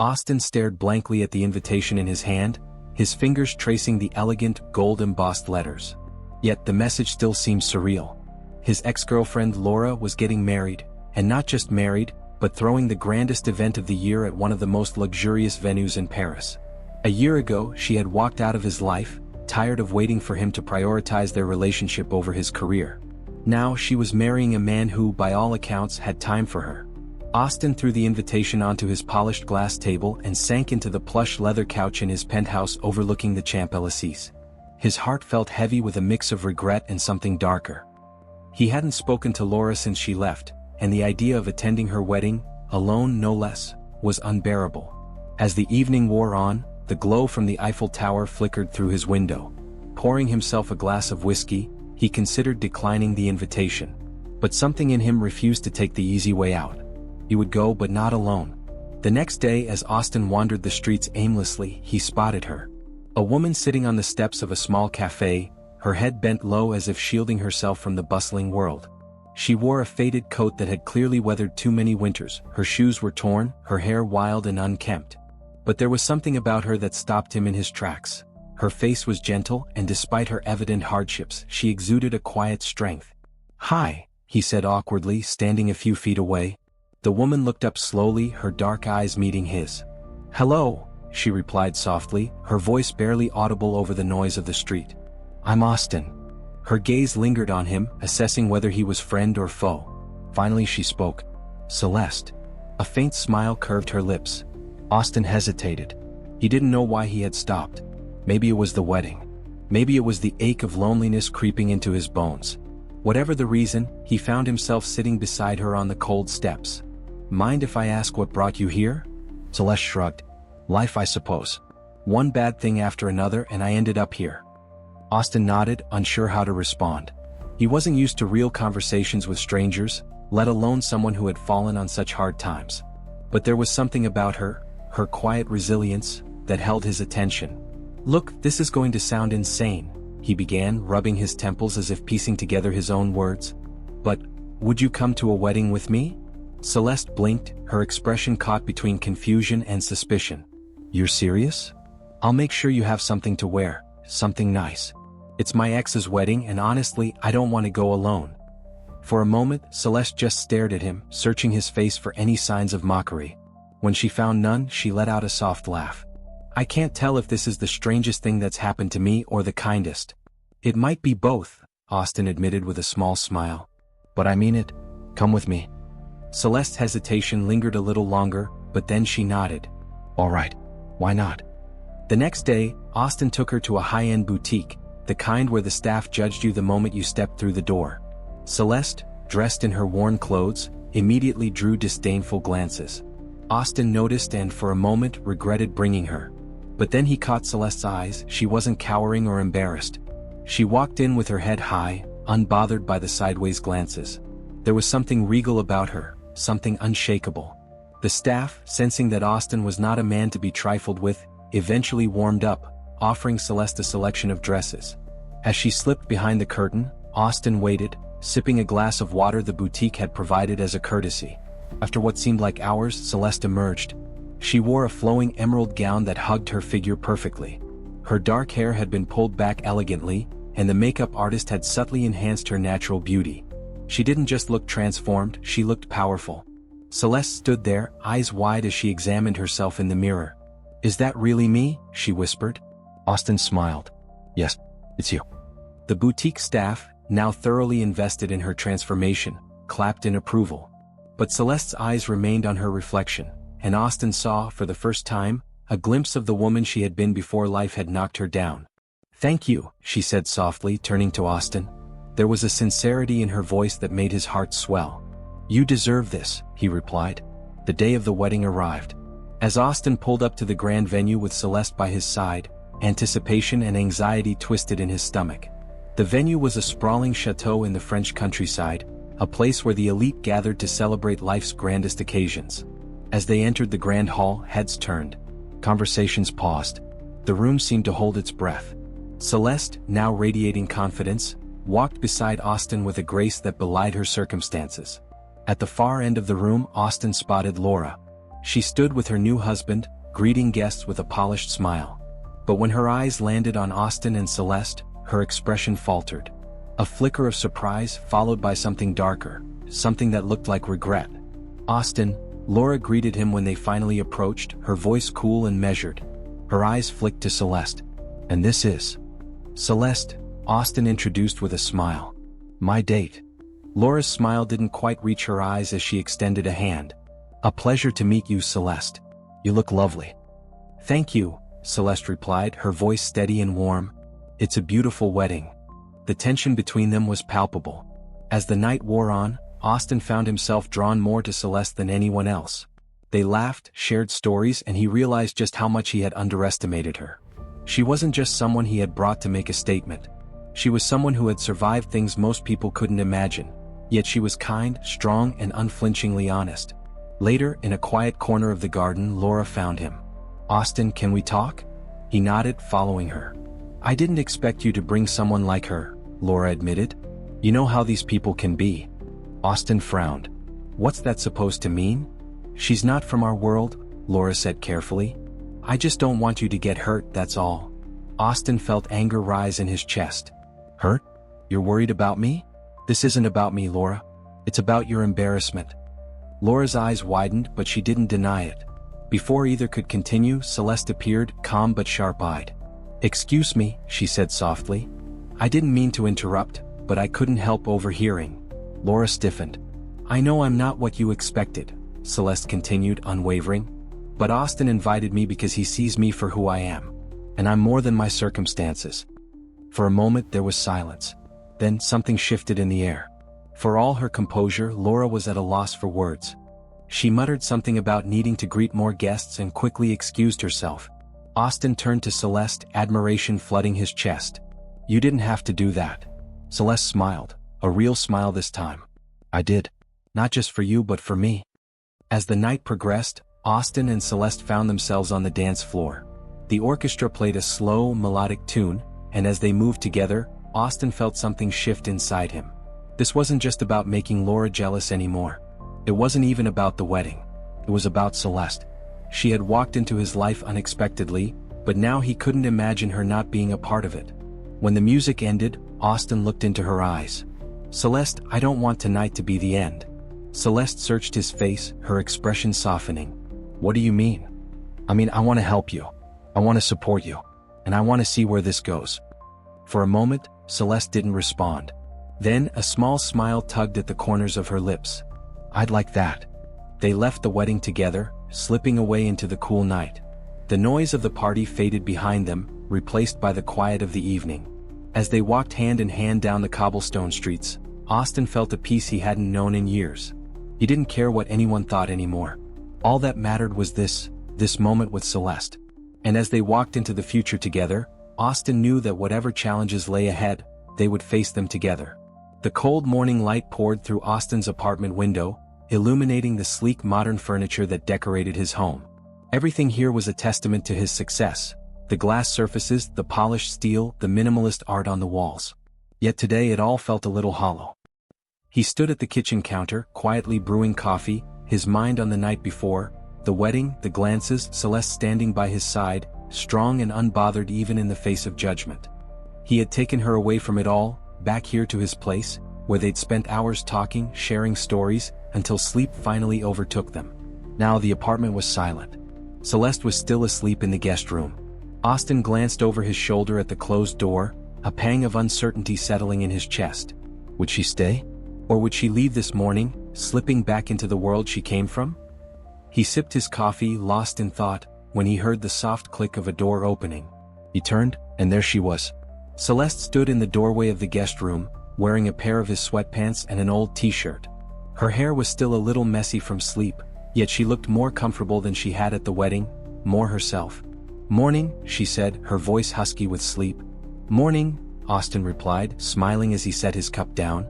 Austin stared blankly at the invitation in his hand, his fingers tracing the elegant, gold-embossed letters. Yet the message still seemed surreal. His ex-girlfriend Laura was getting married, and not just married, but throwing the grandest event of the year at one of the most luxurious venues in Paris. A year ago, she had walked out of his life, tired of waiting for him to prioritize their relationship over his career. Now she was marrying a man who, by all accounts, had time for her. Austin threw the invitation onto his polished glass table and sank into the plush leather couch in his penthouse overlooking the Champs-Élysées. His heart felt heavy with a mix of regret and something darker. He hadn't spoken to Laura since she left, and the idea of attending her wedding, alone no less, was unbearable. As the evening wore on, the glow from the Eiffel Tower flickered through his window. Pouring himself a glass of whiskey, he considered declining the invitation. But something in him refused to take the easy way out. He would go, but not alone. The next day, as Austin wandered the streets aimlessly, he spotted her. A woman sitting on the steps of a small cafe, her head bent low as if shielding herself from the bustling world. She wore a faded coat that had clearly weathered too many winters, her shoes were torn, her hair wild and unkempt. But there was something about her that stopped him in his tracks. Her face was gentle, and despite her evident hardships, she exuded a quiet strength. "Hi," he said awkwardly, standing a few feet away. The woman looked up slowly, her dark eyes meeting his. "Hello," she replied softly, her voice barely audible over the noise of the street. "I'm Austin." Her gaze lingered on him, assessing whether he was friend or foe. Finally she spoke. "Celeste." A faint smile curved her lips. Austin hesitated. He didn't know why he had stopped. Maybe it was the wedding. Maybe it was the ache of loneliness creeping into his bones. Whatever the reason, he found himself sitting beside her on the cold steps. "Mind if I ask what brought you here?" Celeste shrugged. "Life, I suppose. One bad thing after another and I ended up here." Austin nodded, unsure how to respond. He wasn't used to real conversations with strangers, let alone someone who had fallen on such hard times. But there was something about her quiet resilience, that held his attention. "Look, this is going to sound insane," he began, rubbing his temples as if piecing together his own words. "But, would you come to a wedding with me?" Celeste blinked, her expression caught between confusion and suspicion. "You're serious? I'll make sure you have something to wear, something nice. It's my ex's wedding and honestly, I don't want to go alone." For a moment, Celeste just stared at him, searching his face for any signs of mockery. When she found none, she let out a soft laugh. "I can't tell if this is the strangest thing that's happened to me or the kindest." "It might be both," Austin admitted with a small smile. "But I mean it. Come with me." Celeste's hesitation lingered a little longer, but then she nodded. "All right. Why not?" The next day, Austin took her to a high-end boutique, the kind where the staff judged you the moment you stepped through the door. Celeste, dressed in her worn clothes, immediately drew disdainful glances. Austin noticed and for a moment regretted bringing her. But then he caught Celeste's eyes. She wasn't cowering or embarrassed. She walked in with her head high, unbothered by the sideways glances. There was something regal about her, something unshakable. The staff, sensing that Austin was not a man to be trifled with, eventually warmed up, offering Celeste a selection of dresses. As she slipped behind the curtain, Austin waited, sipping a glass of water the boutique had provided as a courtesy. After what seemed like hours, Celeste emerged. She wore a flowing emerald gown that hugged her figure perfectly. Her dark hair had been pulled back elegantly, and the makeup artist had subtly enhanced her natural beauty. She didn't just look transformed, she looked powerful. Celeste stood there, eyes wide as she examined herself in the mirror. "Is that really me?" she whispered. Austin smiled. "Yes, it's you." The boutique staff, now thoroughly invested in her transformation, clapped in approval. But Celeste's eyes remained on her reflection, and Austin saw, for the first time, a glimpse of the woman she had been before life had knocked her down. "Thank you," she said softly, turning to Austin. There was a sincerity in her voice that made his heart swell. "You deserve this," he replied. The day of the wedding arrived. As Austin pulled up to the grand venue with Celeste by his side, anticipation and anxiety twisted in his stomach. The venue was a sprawling chateau in the French countryside, a place where the elite gathered to celebrate life's grandest occasions. As they entered the grand hall, heads turned. Conversations paused. The room seemed to hold its breath. Celeste, now radiating confidence, walked beside Austin with a grace that belied her circumstances. At the far end of the room, Austin spotted Laura. She stood with her new husband, greeting guests with a polished smile. But when her eyes landed on Austin and Celeste, her expression faltered. A flicker of surprise followed by something darker, something that looked like regret. "Austin," Laura greeted him when they finally approached, her voice cool and measured. Her eyes flicked to Celeste. "And this is?" "Celeste," Austin introduced with a smile. "My date." Laura's smile didn't quite reach her eyes as she extended a hand. "A pleasure to meet you, Celeste. You look lovely." "Thank you," Celeste replied, her voice steady and warm. "It's a beautiful wedding." The tension between them was palpable. As the night wore on, Austin found himself drawn more to Celeste than anyone else. They laughed, shared stories, and he realized just how much he had underestimated her. She wasn't just someone he had brought to make a statement. She was someone who had survived things most people couldn't imagine. Yet she was kind, strong, and unflinchingly honest. Later, in a quiet corner of the garden, Laura found him. "Austin, can we talk?" He nodded, following her. "I didn't expect you to bring someone like her," Laura admitted. "You know how these people can be." Austin frowned. "What's that supposed to mean?" "She's not from our world," Laura said carefully. "I just don't want you to get hurt, that's all." Austin felt anger rise in his chest. "Hurt? You're worried about me?" "This isn't about me, Laura. It's about your embarrassment." Laura's eyes widened, but she didn't deny it. Before either could continue, Celeste appeared, calm but sharp-eyed. "Excuse me," she said softly. "I didn't mean to interrupt, but I couldn't help overhearing." Laura stiffened. "I know I'm not what you expected," Celeste continued, unwavering. "But Austin invited me because he sees me for who I am. And I'm more than my circumstances." For a moment there was silence. Then something shifted in the air. For all her composure, Laura was at a loss for words. She muttered something about needing to greet more guests and quickly excused herself. Austin turned to Celeste, admiration flooding his chest. "You didn't have to do that." Celeste smiled, a real smile this time. "I did. Not just for you but for me." As the night progressed, Austin and Celeste found themselves on the dance floor. The orchestra played a slow, melodic tune, and as they moved together, Austin felt something shift inside him. This wasn't just about making Laura jealous anymore. It wasn't even about the wedding. It was about Celeste. She had walked into his life unexpectedly, but now he couldn't imagine her not being a part of it. When the music ended, Austin looked into her eyes. "Celeste, I don't want tonight to be the end." Celeste searched his face, her expression softening. "What do you mean?" "I mean, I want to help you. I want to support you. And I want to see where this goes." For a moment, Celeste didn't respond. Then, a small smile tugged at the corners of her lips. "I'd like that." They left the wedding together, slipping away into the cool night. The noise of the party faded behind them, replaced by the quiet of the evening. As they walked hand in hand down the cobblestone streets, Austin felt a peace he hadn't known in years. He didn't care what anyone thought anymore. All that mattered was this moment with Celeste. And as they walked into the future together, Austin knew that whatever challenges lay ahead, they would face them together. The cold morning light poured through Austin's apartment window, illuminating the sleek modern furniture that decorated his home. Everything here was a testament to his success. The glass surfaces, the polished steel, the minimalist art on the walls. Yet today it all felt a little hollow. He stood at the kitchen counter, quietly brewing coffee, his mind on the night before, the wedding, the glances, Celeste standing by his side, strong and unbothered even in the face of judgment. He had taken her away from it all, back here to his place, where they'd spent hours talking, sharing stories, until sleep finally overtook them. Now the apartment was silent. Celeste was still asleep in the guest room. Austin glanced over his shoulder at the closed door, a pang of uncertainty settling in his chest. Would she stay? Or would she leave this morning, slipping back into the world she came from? He sipped his coffee, lost in thought, when he heard the soft click of a door opening. He turned, and there she was. Celeste stood in the doorway of the guest room, wearing a pair of his sweatpants and an old t-shirt. Her hair was still a little messy from sleep, yet she looked more comfortable than she had at the wedding, more herself. "Morning," she said, her voice husky with sleep. "Morning," Austin replied, smiling as he set his cup down.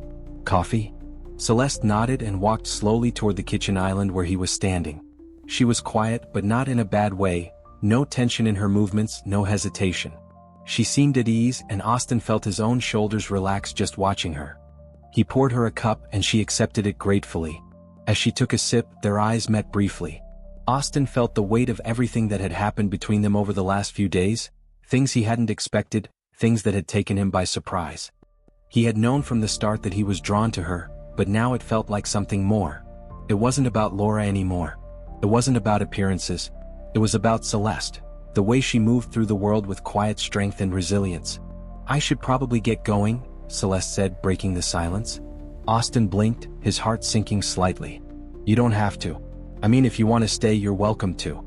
"Coffee?" Celeste nodded and walked slowly toward the kitchen island where he was standing. She was quiet, but not in a bad way, no tension in her movements, no hesitation. She seemed at ease, and Austin felt his own shoulders relax just watching her. He poured her a cup and she accepted it gratefully. As she took a sip, their eyes met briefly. Austin felt the weight of everything that had happened between them over the last few days, things he hadn't expected, things that had taken him by surprise. He had known from the start that he was drawn to her, but now it felt like something more. It wasn't about Laura anymore. It wasn't about appearances. It was about Celeste, the way she moved through the world with quiet strength and resilience. "I should probably get going," Celeste said, breaking the silence. Austin blinked, his heart sinking slightly. "You don't have to. I mean, if you want to stay, you're welcome to."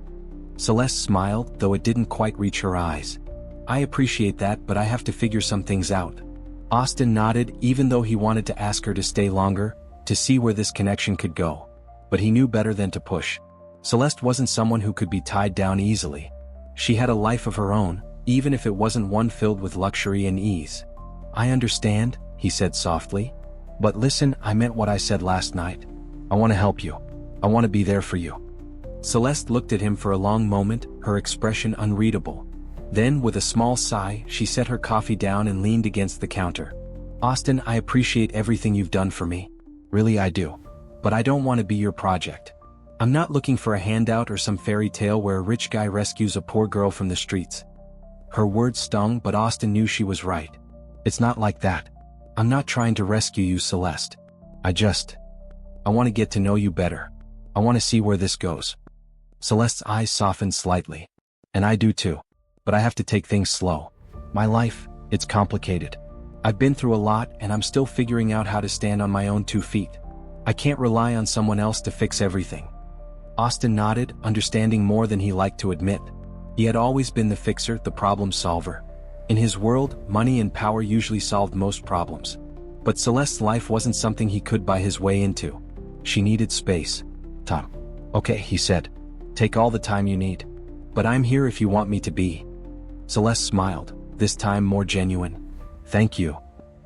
Celeste smiled, though it didn't quite reach her eyes. "I appreciate that, but I have to figure some things out." Austin nodded, even though he wanted to ask her to stay longer, to see where this connection could go. But he knew better than to push. Celeste wasn't someone who could be tied down easily. She had a life of her own, even if it wasn't one filled with luxury and ease. "I understand," he said softly. "But listen, I meant what I said last night. I want to help you. I want to be there for you." Celeste looked at him for a long moment, her expression unreadable. Then, with a small sigh, she set her coffee down and leaned against the counter. "Austin, I appreciate everything you've done for me. Really, I do. But I don't want to be your project. I'm not looking for a handout or some fairy tale where a rich guy rescues a poor girl from the streets." Her words stung, but Austin knew she was right. "It's not like that. I'm not trying to rescue you, Celeste. I want to get to know you better. I want to see where this goes." Celeste's eyes softened slightly. "And I do too. But I have to take things slow. My life, it's complicated. I've been through a lot and I'm still figuring out how to stand on my own 2 feet. I can't rely on someone else to fix everything." Austin nodded, understanding more than he liked to admit. He had always been the fixer, the problem solver. In his world, money and power usually solved most problems. But Celeste's life wasn't something he could buy his way into. She needed space. "Time." "Okay," he said. "Take all the time you need. But I'm here if you want me to be." Celeste smiled, this time more genuine. "Thank you."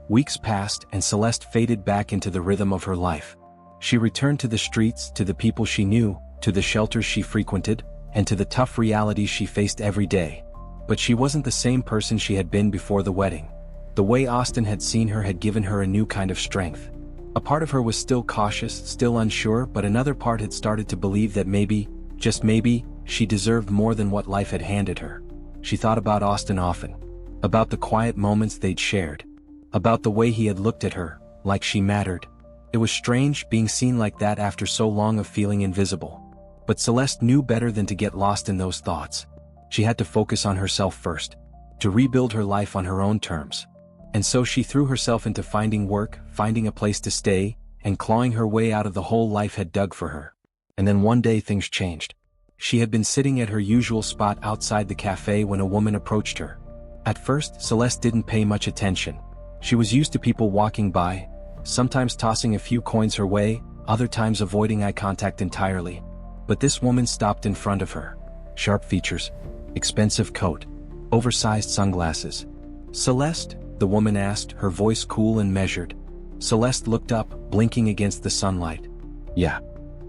Weeks passed and Celeste faded back into the rhythm of her life. She returned to the streets, to the people she knew, to the shelters she frequented, and to the tough realities she faced every day. But she wasn't the same person she had been before the wedding. The way Austin had seen her had given her a new kind of strength. A part of her was still cautious, still unsure, but another part had started to believe that maybe, just maybe, she deserved more than what life had handed her. She thought about Austin often. About the quiet moments they'd shared. About the way he had looked at her, like she mattered. It was strange being seen like that after so long of feeling invisible. But Celeste knew better than to get lost in those thoughts. She had to focus on herself first. To rebuild her life on her own terms. And so she threw herself into finding work, finding a place to stay, and clawing her way out of the hole life had dug for her. And then one day things changed. She had been sitting at her usual spot outside the cafe when a woman approached her. At first, Celeste didn't pay much attention. She was used to people walking by, sometimes tossing a few coins her way, other times avoiding eye contact entirely. But this woman stopped in front of her. Sharp features, expensive coat, oversized sunglasses. "Celeste?" the woman asked, her voice cool and measured. Celeste looked up, blinking against the sunlight. "Yeah."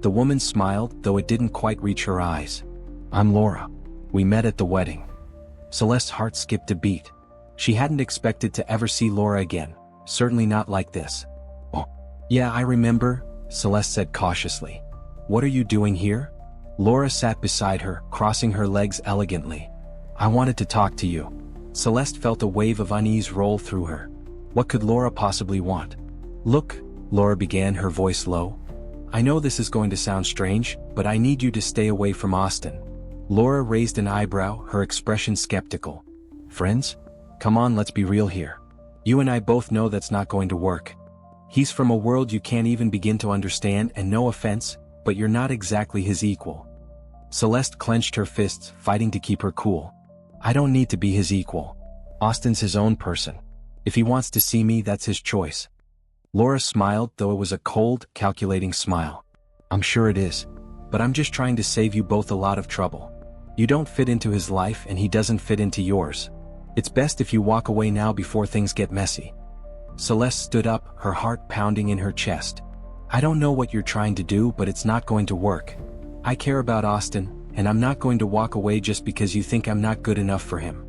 The woman smiled, though it didn't quite reach her eyes. "I'm Laura. We met at the wedding." Celeste's heart skipped a beat. She hadn't expected to ever see Laura again, certainly not like this. "Oh, yeah, I remember," Celeste said cautiously. "What are you doing here?" Laura sat beside her, crossing her legs elegantly. "I wanted to talk to you." Celeste felt a wave of unease roll through her. What could Laura possibly want? "Look," Laura began, her voice low. "I know this is going to sound strange, but I need you to stay away from Austin." Laura raised an eyebrow, her expression skeptical. "Friends? Come on, let's be real here. You and I both know that's not going to work. He's from a world you can't even begin to understand, and no offense, but you're not exactly his equal." Celeste clenched her fists, fighting to keep her cool. "I don't need to be his equal. Austin's his own person. If he wants to see me, that's his choice." Laura smiled, though it was a cold, calculating smile. "I'm sure it is. But I'm just trying to save you both a lot of trouble. You don't fit into his life and he doesn't fit into yours. It's best if you walk away now before things get messy." Celeste stood up, her heart pounding in her chest. "I don't know what you're trying to do, but it's not going to work. I care about Austin, and I'm not going to walk away just because you think I'm not good enough for him."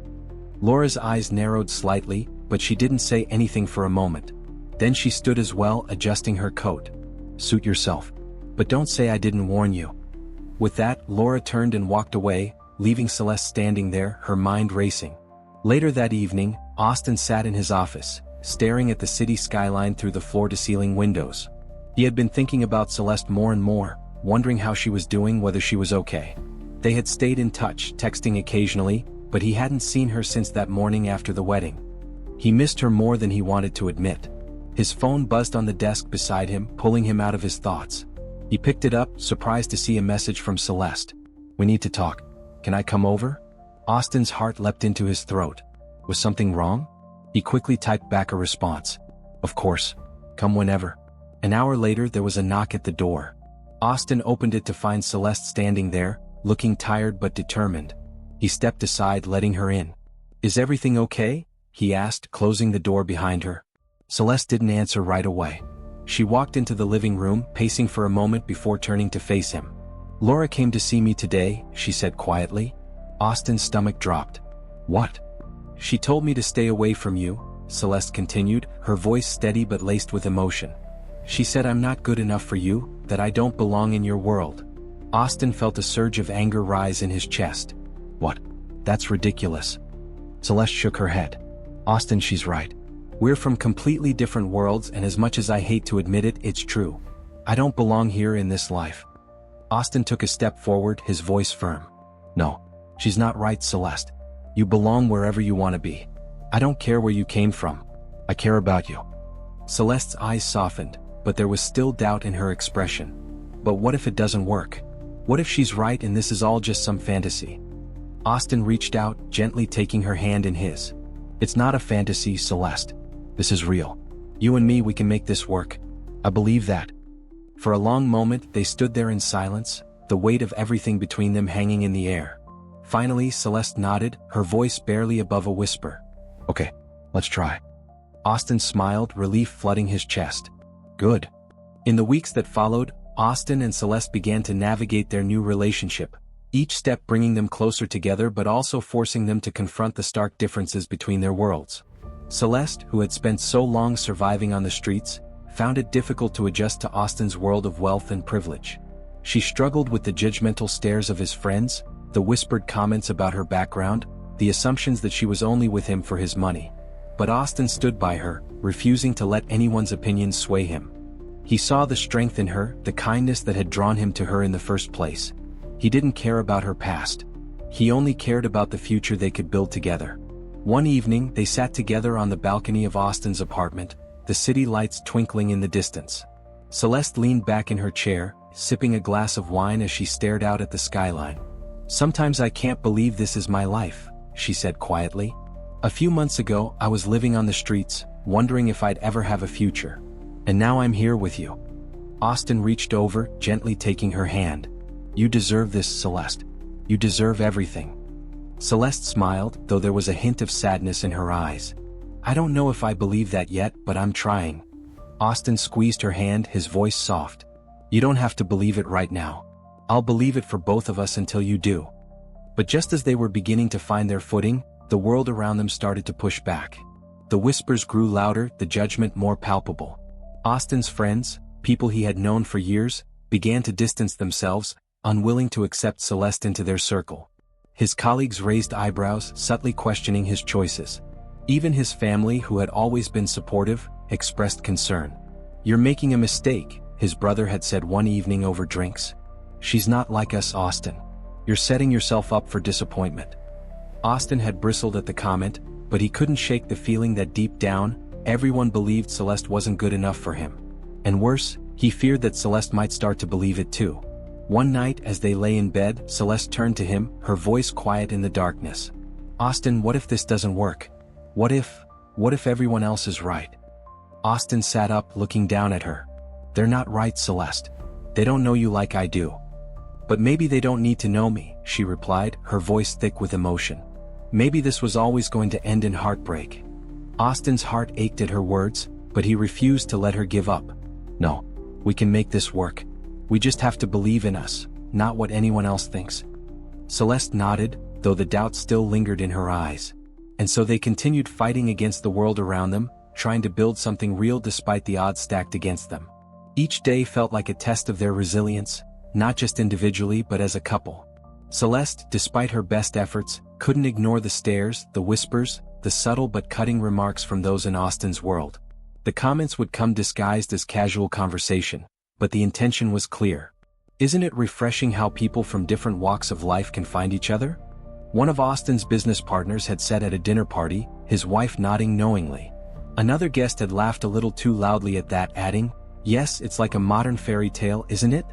Laura's eyes narrowed slightly, but she didn't say anything for a moment. Then she stood as well, adjusting her coat. "Suit yourself. But don't say I didn't warn you." With that, Laura turned and walked away, leaving Celeste standing there, her mind racing. Later that evening, Austin sat in his office, staring at the city skyline through the floor-to-ceiling windows. He had been thinking about Celeste more and more, wondering how she was doing, whether she was okay. They had stayed in touch, texting occasionally, but he hadn't seen her since that morning after the wedding. He missed her more than he wanted to admit. His phone buzzed on the desk beside him, pulling him out of his thoughts. He picked it up, surprised to see a message from Celeste. "We need to talk. Can I come over?" Austin's heart leapt into his throat. Was something wrong? He quickly typed back a response. "Of course. Come whenever." An hour later there was a knock at the door. Austin opened it to find Celeste standing there, looking tired but determined. He stepped aside, letting her in. "Is everything okay?" he asked, closing the door behind her. Celeste didn't answer right away. She walked into the living room, pacing for a moment before turning to face him. "Laura came to see me today," she said quietly. Austin's stomach dropped. "What?" "She told me to stay away from you," Celeste continued, her voice steady but laced with emotion. "She said I'm not good enough for you, that I don't belong in your world." Austin felt a surge of anger rise in his chest. "What? That's ridiculous." Celeste shook her head. "Austin, she's right. We're from completely different worlds, and as much as I hate to admit it, it's true. I don't belong here in this life." Austin took a step forward, his voice firm. "No, she's not right, Celeste. You belong wherever you want to be. I don't care where you came from. I care about you." Celeste's eyes softened, but there was still doubt in her expression. But what if it doesn't work? What if she's right and this is all just some fantasy? Austin reached out, gently taking her hand in his. "It's not a fantasy, Celeste. This is real. You and me, we can make this work. I believe that." For a long moment they stood there in silence, the weight of everything between them hanging in the air. Finally Celeste nodded, her voice barely above a whisper. "Okay, let's try." Austin smiled, relief flooding his chest. "Good." In the weeks that followed, Austin and Celeste began to navigate their new relationship, each step bringing them closer together but also forcing them to confront the stark differences between their worlds. Celeste, who had spent so long surviving on the streets, found it difficult to adjust to Austin's world of wealth and privilege. She struggled with the judgmental stares of his friends, the whispered comments about her background, the assumptions that she was only with him for his money. But Austin stood by her, refusing to let anyone's opinions sway him. He saw the strength in her, the kindness that had drawn him to her in the first place. He didn't care about her past. He only cared about the future they could build together. One evening, they sat together on the balcony of Austin's apartment, the city lights twinkling in the distance. Celeste leaned back in her chair, sipping a glass of wine as she stared out at the skyline. "Sometimes I can't believe this is my life," she said quietly. "A few months ago, I was living on the streets, wondering if I'd ever have a future. And now I'm here with you." Austin reached over, gently taking her hand. "You deserve this, Celeste. You deserve everything." Celeste smiled, though there was a hint of sadness in her eyes. "I don't know if I believe that yet, but I'm trying." Austin squeezed her hand, his voice soft. "You don't have to believe it right now. I'll believe it for both of us until you do." But just as they were beginning to find their footing, the world around them started to push back. The whispers grew louder, the judgment more palpable. Austin's friends, people he had known for years, began to distance themselves, unwilling to accept Celeste into their circle. His colleagues raised eyebrows, subtly questioning his choices. Even his family, who had always been supportive, expressed concern. "You're making a mistake," his brother had said one evening over drinks. "She's not like us, Austin. You're setting yourself up for disappointment." Austin had bristled at the comment, but he couldn't shake the feeling that deep down, everyone believed Celeste wasn't good enough for him. And worse, he feared that Celeste might start to believe it too. One night as they lay in bed, Celeste turned to him, her voice quiet in the darkness. "Austin, what if this doesn't work? What if everyone else is right?" Austin sat up, looking down at her. "They're not right, Celeste. They don't know you like I do." "But maybe they don't need to know me," she replied, her voice thick with emotion. "Maybe this was always going to end in heartbreak." Austin's heart ached at her words, but he refused to let her give up. "No, we can make this work. We just have to believe in us, not what anyone else thinks." Celeste nodded, though the doubt still lingered in her eyes. And so they continued fighting against the world around them, trying to build something real despite the odds stacked against them. Each day felt like a test of their resilience, not just individually but as a couple. Celeste, despite her best efforts, couldn't ignore the stares, the whispers, the subtle but cutting remarks from those in Austin's world. The comments would come disguised as casual conversation, but the intention was clear. Isn't it refreshing how people from different walks of life can find each other? One of Austin's business partners had said at a dinner party, his wife nodding knowingly. Another guest had laughed a little too loudly at that, adding, "Yes, it's like a modern fairy tale, isn't it?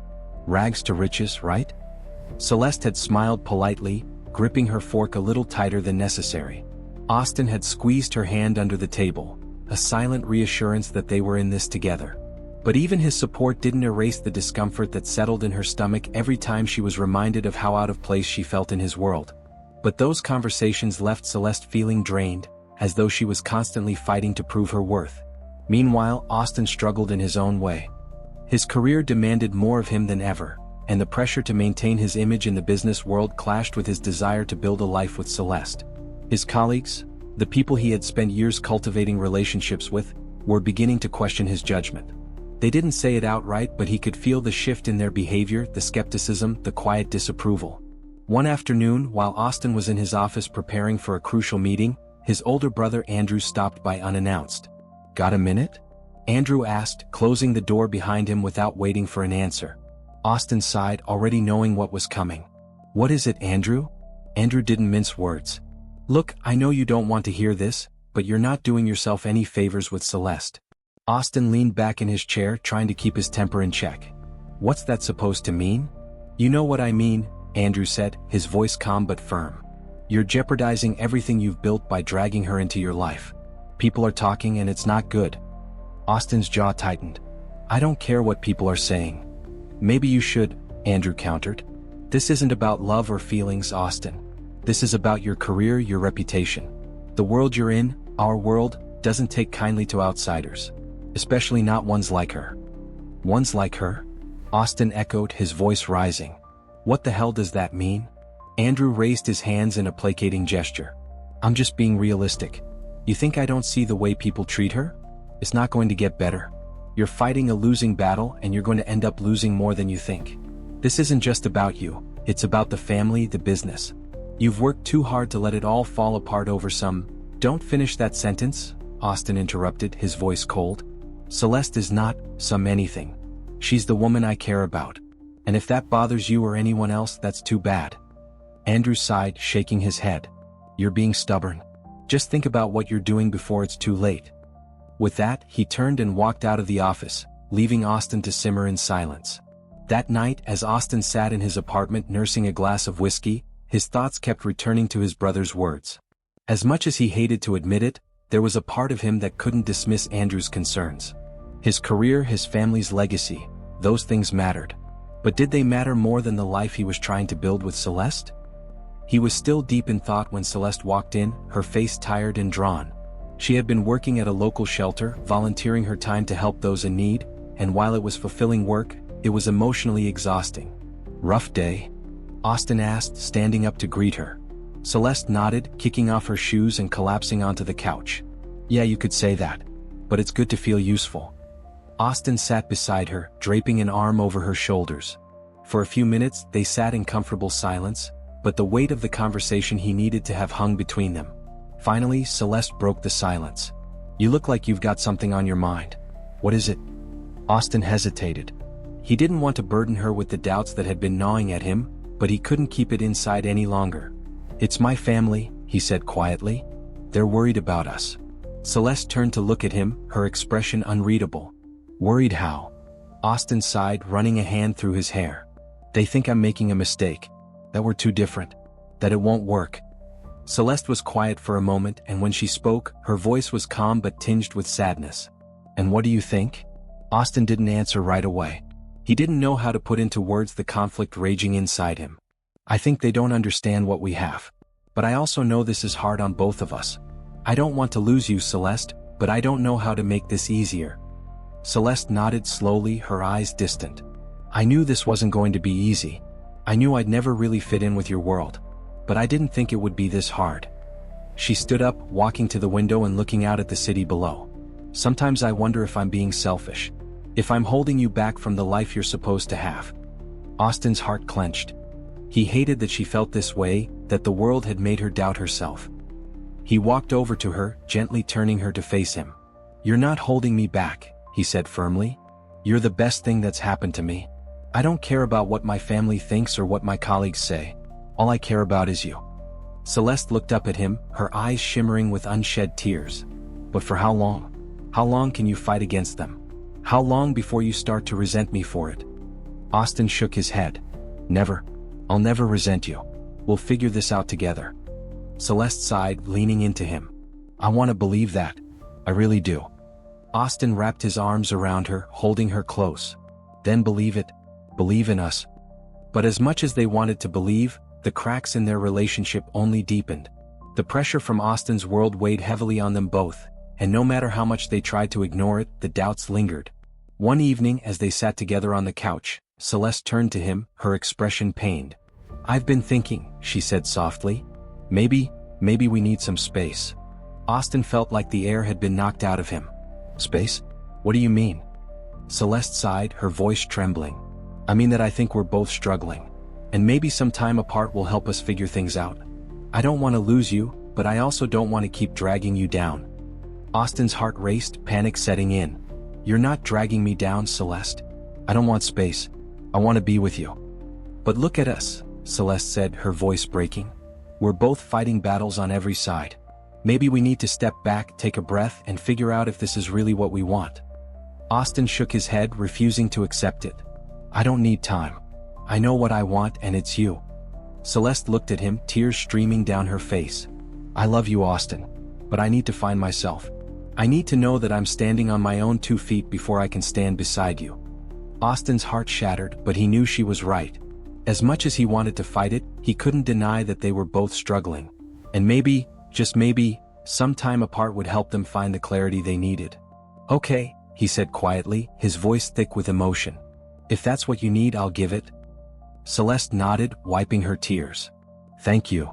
Rags to riches, right?" Celeste had smiled politely, gripping her fork a little tighter than necessary. Austin had squeezed her hand under the table, a silent reassurance that they were in this together. But even his support didn't erase the discomfort that settled in her stomach every time she was reminded of how out of place she felt in his world. But those conversations left Celeste feeling drained, as though she was constantly fighting to prove her worth. Meanwhile, Austin struggled in his own way. His career demanded more of him than ever, and the pressure to maintain his image in the business world clashed with his desire to build a life with Celeste. His colleagues, the people he had spent years cultivating relationships with, were beginning to question his judgment. They didn't say it outright, but he could feel the shift in their behavior, the skepticism, the quiet disapproval. One afternoon, while Austin was in his office preparing for a crucial meeting, his older brother Andrew stopped by unannounced. "Got a minute?" Andrew asked, closing the door behind him without waiting for an answer. Austin sighed, already knowing what was coming. "What is it, Andrew?" Andrew didn't mince words. "Look, I know you don't want to hear this, but you're not doing yourself any favors with Celeste." Austin leaned back in his chair, trying to keep his temper in check. "What's that supposed to mean?" "You know what I mean," Andrew said, his voice calm but firm. "You're jeopardizing everything you've built by dragging her into your life. People are talking and it's not good." Austin's jaw tightened. "I don't care what people are saying." "Maybe you should," Andrew countered. "This isn't about love or feelings, Austin. This is about your career, your reputation. The world you're in, our world, doesn't take kindly to outsiders. Especially not ones like her." "Ones like her?" Austin echoed, his voice rising. "What the hell does that mean?" Andrew raised his hands in a placating gesture. "I'm just being realistic. You think I don't see the way people treat her? It's not going to get better. You're fighting a losing battle and you're going to end up losing more than you think. This isn't just about you, it's about the family, the business. You've worked too hard to let it all fall apart over some—" "Don't finish that sentence," Austin interrupted, his voice cold. "Celeste is not some anything. She's the woman I care about. And if that bothers you or anyone else, that's too bad." Andrew sighed, shaking his head. "You're being stubborn. Just think about what you're doing before it's too late." With that, he turned and walked out of the office, leaving Austin to simmer in silence. That night, as Austin sat in his apartment nursing a glass of whiskey, his thoughts kept returning to his brother's words. As much as he hated to admit it, there was a part of him that couldn't dismiss Andrew's concerns. His career, his family's legacy, those things mattered. But did they matter more than the life he was trying to build with Celeste? He was still deep in thought when Celeste walked in, her face tired and drawn. She had been working at a local shelter, volunteering her time to help those in need, and while it was fulfilling work, it was emotionally exhausting. "Rough day?" Austin asked, standing up to greet her. Celeste nodded, kicking off her shoes and collapsing onto the couch. "Yeah, you could say that. But it's good to feel useful." Austin sat beside her, draping an arm over her shoulders. For a few minutes, they sat in comfortable silence, but the weight of the conversation he needed to have hung between them. Finally, Celeste broke the silence. "You look like you've got something on your mind. What is it?" Austin hesitated. He didn't want to burden her with the doubts that had been gnawing at him, but he couldn't keep it inside any longer. "It's my family," he said quietly. "They're worried about us." Celeste turned to look at him, her expression unreadable. "Worried how?" Austin sighed, running a hand through his hair. "They think I'm making a mistake. That we're too different. That it won't work." Celeste was quiet for a moment, and when she spoke, her voice was calm but tinged with sadness. "And what do you think?" Austin didn't answer right away. He didn't know how to put into words the conflict raging inside him. "I think they don't understand what we have. But I also know this is hard on both of us. I don't want to lose you, Celeste, but I don't know how to make this easier." Celeste nodded slowly, her eyes distant. "I knew this wasn't going to be easy. I knew I'd never really fit in with your world. But I didn't think it would be this hard." She stood up, walking to the window and looking out at the city below. "Sometimes I wonder if I'm being selfish. If I'm holding you back from the life you're supposed to have." Austin's heart clenched. He hated that she felt this way, that the world had made her doubt herself. He walked over to her, gently turning her to face him. "You're not holding me back," he said firmly. "You're the best thing that's happened to me. I don't care about what my family thinks or what my colleagues say. All I care about is you." Celeste looked up at him, her eyes shimmering with unshed tears. "But for how long? How long can you fight against them? How long before you start to resent me for it?" Austin shook his head. "Never. I'll never resent you. We'll figure this out together." Celeste sighed, leaning into him. "I want to believe that. I really do." Austin wrapped his arms around her, holding her close. "Then believe it. Believe in us." But as much as they wanted to believe, the cracks in their relationship only deepened. The pressure from Austin's world weighed heavily on them both, and no matter how much they tried to ignore it, the doubts lingered. One evening, as they sat together on the couch, Celeste turned to him, her expression pained. "I've been thinking," she said softly. Maybe we need some space." Austin felt like the air had been knocked out of him. "Space? What do you mean?" Celeste sighed, her voice trembling. "I mean that I think we're both struggling. And maybe some time apart will help us figure things out. I don't want to lose you, but I also don't want to keep dragging you down." Austin's heart raced, panic setting in. "You're not dragging me down, Celeste. I don't want space. I want to be with you." "But look at us," Celeste said, her voice breaking. "We're both fighting battles on every side. Maybe we need to step back, take a breath, and figure out if this is really what we want." Austin shook his head, refusing to accept it. "I don't need time. I know what I want, and it's you." Celeste looked at him, tears streaming down her face. "I love you, Austin. But I need to find myself. I need to know that I'm standing on my own 2 feet before I can stand beside you." Austin's heart shattered, but he knew she was right. As much as he wanted to fight it, he couldn't deny that they were both struggling. And maybe, just maybe, some time apart would help them find the clarity they needed. "Okay," he said quietly, his voice thick with emotion. "If that's what you need, I'll give it." Celeste nodded, wiping her tears. "Thank you."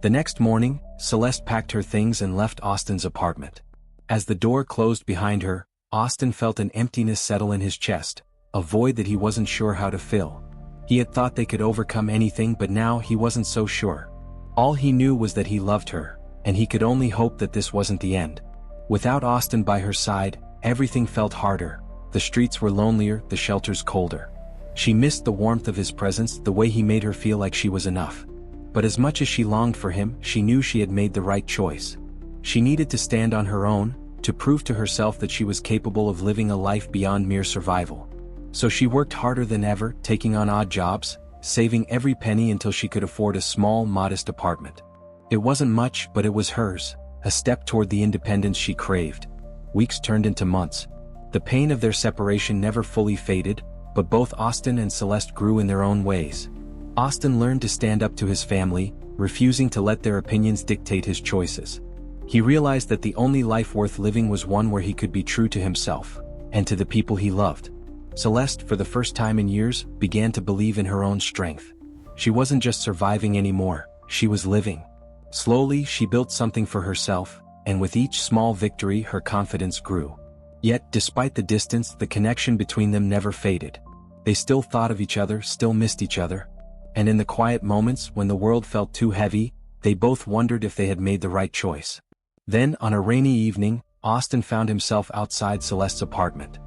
The next morning, Celeste packed her things and left Austin's apartment. As the door closed behind her, Austin felt an emptiness settle in his chest, a void that he wasn't sure how to fill. He had thought they could overcome anything, but now he wasn't so sure. All he knew was that he loved her, and he could only hope that this wasn't the end. Without Austin by her side, everything felt harder. The streets were lonelier, the shelters colder. She missed the warmth of his presence, the way he made her feel like she was enough. But as much as she longed for him, she knew she had made the right choice. She needed to stand on her own, to prove to herself that she was capable of living a life beyond mere survival. So she worked harder than ever, taking on odd jobs, saving every penny until she could afford a small, modest apartment. It wasn't much, but it was hers, a step toward the independence she craved. Weeks turned into months. The pain of their separation never fully faded, but both Austin and Celeste grew in their own ways. Austin learned to stand up to his family, refusing to let their opinions dictate his choices. He realized that the only life worth living was one where he could be true to himself, and to the people he loved. Celeste, for the first time in years, began to believe in her own strength. She wasn't just surviving anymore, she was living. Slowly, she built something for herself, and with each small victory, her confidence grew. Yet, despite the distance, the connection between them never faded. They still thought of each other, still missed each other. And in the quiet moments, when the world felt too heavy, they both wondered if they had made the right choice. Then, on a rainy evening, Austin found himself outside Celeste's apartment.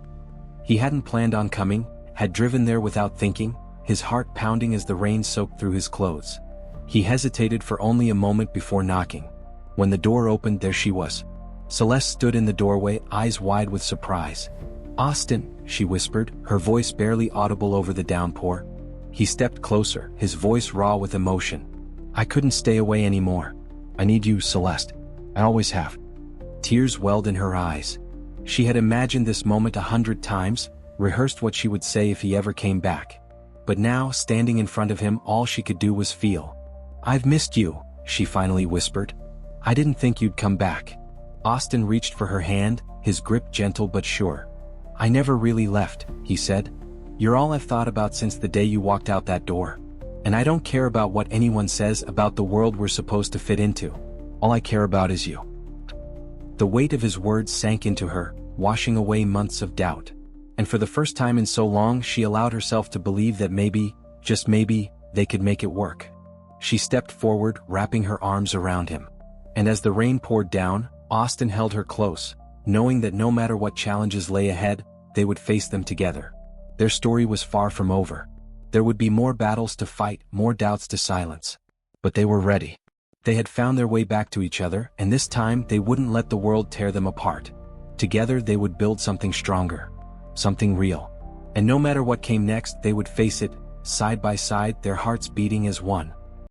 He hadn't planned on coming, had driven there without thinking, his heart pounding as the rain soaked through his clothes. He hesitated for only a moment before knocking. When the door opened, there she was. Celeste stood in the doorway, eyes wide with surprise. "Austin," she whispered, her voice barely audible over the downpour. He stepped closer, his voice raw with emotion. "I couldn't stay away anymore. I need you, Celeste. I always have." Tears welled in her eyes. She had imagined this moment 100 times, rehearsed what she would say if he ever came back. But now, standing in front of him, all she could do was feel. "I've missed you," she finally whispered. "I didn't think you'd come back." Austin reached for her hand, his grip gentle but sure. "I never really left," he said. "You're all I've thought about since the day you walked out that door. And I don't care about what anyone says about the world we're supposed to fit into. All I care about is you." The weight of his words sank into her, washing away months of doubt. And for the first time in so long, she allowed herself to believe that maybe, Just maybe, they could make it work. She stepped forward, wrapping her arms around him. And as the rain poured down, Austin held her close, knowing that no matter what challenges lay ahead, they would face them together. Their story was far from over. There would be more battles to fight, more doubts to silence. But they were ready. They had found their way back to each other, and this time they wouldn't let the world tear them apart. Together they would build something stronger. Something real. And no matter what came next, they would face it, side by side, their hearts beating as one.